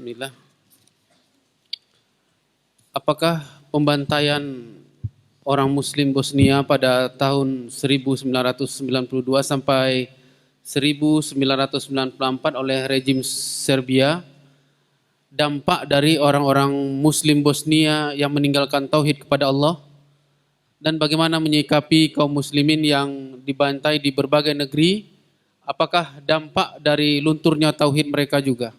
Bismillah. Apakah pembantaian orang Muslim Bosnia pada tahun 1992 sampai 1994 oleh rejim Serbia dampak dari orang-orang Muslim Bosnia yang meninggalkan tauhid kepada Allah, dan bagaimana menyikapi kaum muslimin yang dibantai di berbagai negeri? Apakah dampak dari lunturnya tauhid mereka juga?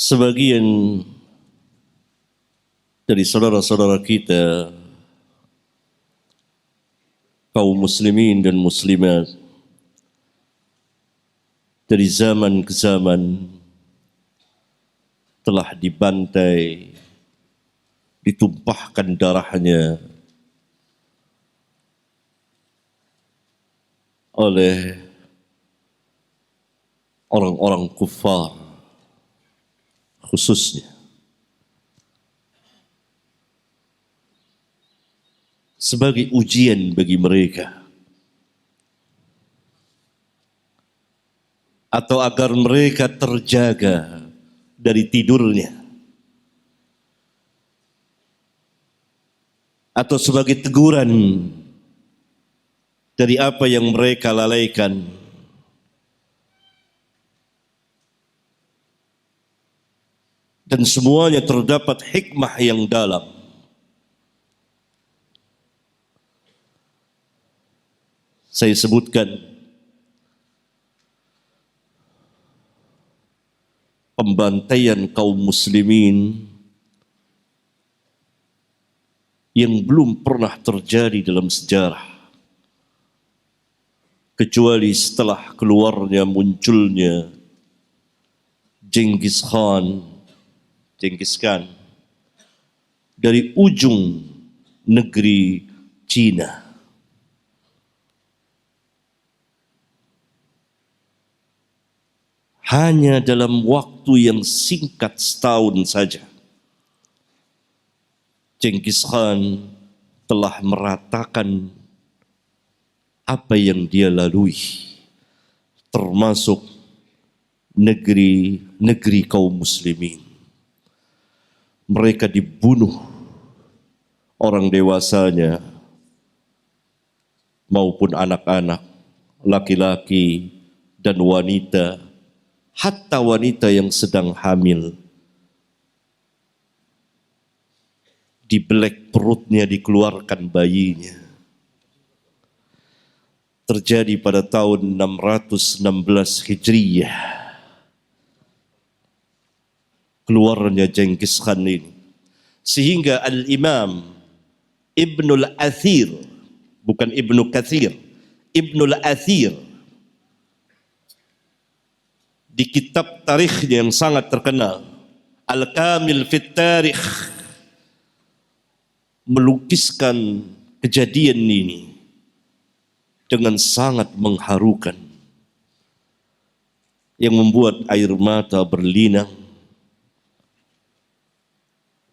Sebagian dari saudara-saudara kita kaum muslimin dan muslimat dari zaman ke zaman telah dibantai, ditumpahkan darahnya oleh orang-orang kufar, khususnya sebagai ujian bagi mereka, atau agar mereka terjaga dari tidurnya, atau sebagai teguran dari apa yang mereka lalaikan. Dan semuanya terdapat hikmah yang dalam. Saya sebutkan pembantaian kaum muslimin yang belum pernah terjadi dalam sejarah, kecuali setelah keluarnya munculnya Genghis Khan dari ujung negeri Cina. Hanya dalam waktu yang singkat setahun saja, Genghis Khan telah meratakan apa yang dia lalui, termasuk negeri kaum muslimin. Mereka dibunuh, orang dewasanya maupun anak-anak, laki-laki dan wanita, hatta wanita yang sedang hamil, dibelek perutnya, dikeluarkan bayinya. Terjadi pada tahun 616 Hijriyah. Keluarnya Genghis Khan ini, sehingga Al-Imam Ibnul Athir, bukan Ibnu Katsir, Ibnul Athir, di kitab tarikhnya yang sangat terkenal, Al-Kamil Fit Tarikh, melukiskan kejadian ini dengan sangat mengharukan, yang membuat air mata berlinang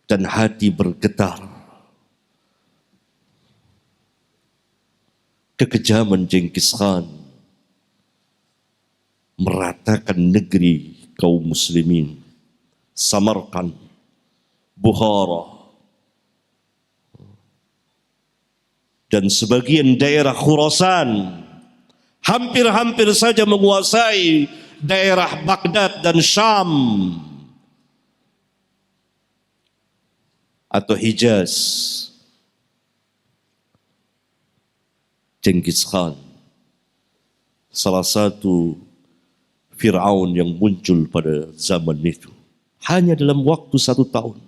dan hati bergetar. Kekejaman Genghis Khan meratakan negeri kaum muslimin, Samarkand, Bukhara, dan sebagian daerah Khurasan, hampir-hampir saja menguasai daerah Baghdad dan Syam atau Hijaz. Genghis Khan, salah satu Fir'aun yang muncul pada zaman itu, hanya dalam waktu 1 tahun.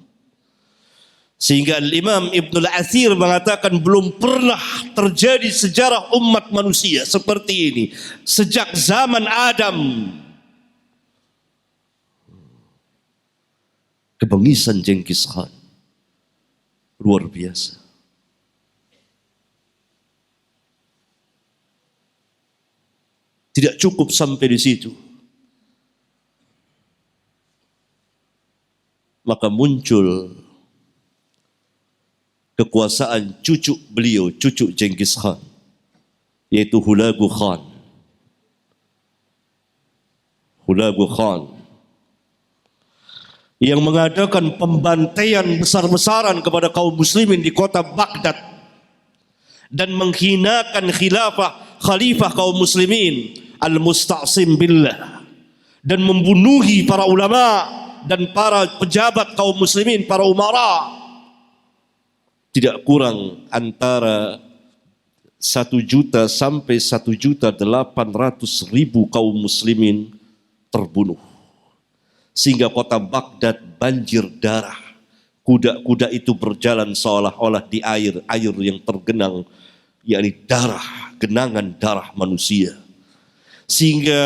Sehingga Al-Imam Ibnul Athir mengatakan belum pernah terjadi sejarah umat manusia seperti ini sejak zaman Adam. Kebengisan Genghis Khan luar biasa. Tidak cukup sampai di situ, maka muncul kekuasaan cucu beliau, cucu Genghis Khan, yaitu Hulagu Khan. Hulagu Khan yang mengadakan pembantaian besar-besaran kepada kaum muslimin di kota Baghdad dan menghinakan khalifah kaum muslimin Al-Musta'sim Billah, dan membunuhi para ulama dan para pejabat kaum muslimin, para umara. Tidak kurang antara 1 juta sampai 1.800.000 kaum muslimin terbunuh. Sehingga kota Baghdad banjir darah. Kuda-kuda itu berjalan seolah-olah di air yang tergenang, yakni darah, genangan darah manusia. Sehingga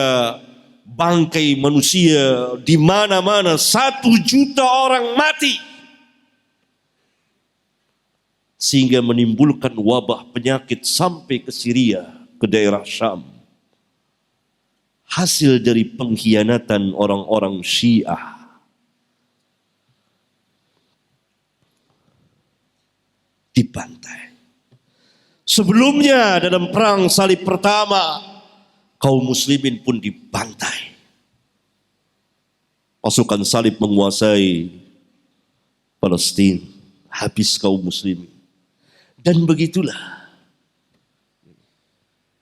bangkai manusia di mana-mana, 1 juta orang mati. Sehingga menimbulkan wabah penyakit sampai ke Syria, ke daerah Syam. Hasil dari pengkhianatan orang-orang Syiah. Dibantai. Sebelumnya dalam perang salib pertama, kaum muslimin pun dibantai. Pasukan salib menguasai Palestina, habis kaum muslimin. Dan begitulah.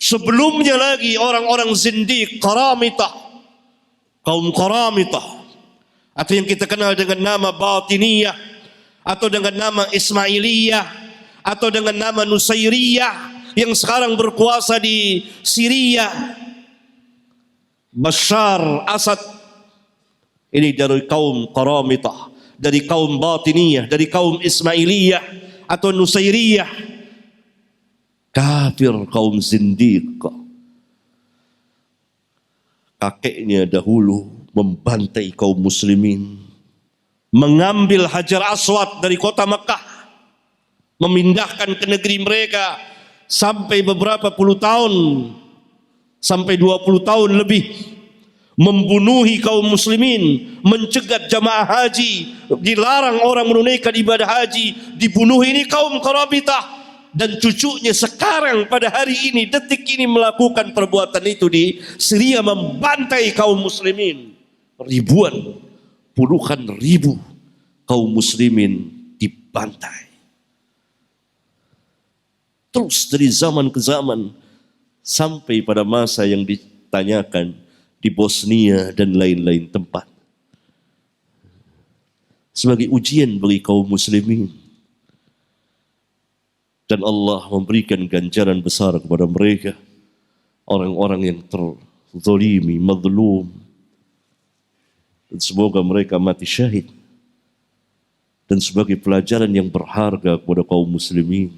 Sebelumnya lagi orang-orang zindiq, Qaramitah, kaum Qaramitah, atau yang kita kenal dengan nama Batiniyah, atau dengan nama Ismailiyah, atau dengan nama Nusairiyah, yang sekarang berkuasa di Syria. Bashar Asad ini dari kaum Qaramitah, dari kaum Batiniyah, dari kaum Ismailiyah atau Nusairiyah. Kafir, kaum zindiq. Kakeknya dahulu membantai kaum muslimin, mengambil Hajar Aswad dari kota Mekah, memindahkan ke negeri mereka sampai beberapa puluh tahun, sampai 20 tahun lebih, membunuhi kaum muslimin, mencegat jamaah haji, dilarang orang menunaikan ibadah haji, dibunuh. Ini kaum Qaramitah. Dan cucunya sekarang pada hari ini, detik ini melakukan perbuatan itu di Syria, membantai kaum muslimin. Ribuan, puluhan ribu kaum muslimin dibantai. Terus dari zaman ke zaman, sampai pada masa yang ditanyakan di Bosnia dan lain-lain tempat. Sebagai ujian bagi kaum muslimin. Dan Allah memberikan ganjaran besar kepada mereka, orang-orang yang terzalimi, mazlum. Dan semoga mereka mati syahid. Dan sebagai pelajaran yang berharga kepada kaum muslimin,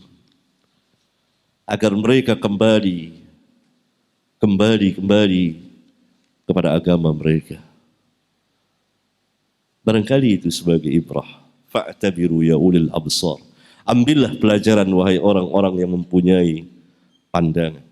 agar mereka kembali kepada agama mereka. Barangkali itu sebagai ibrah. Fa'tabiru ya ulil absar. Ambillah pelajaran wahai orang-orang yang mempunyai pandangan.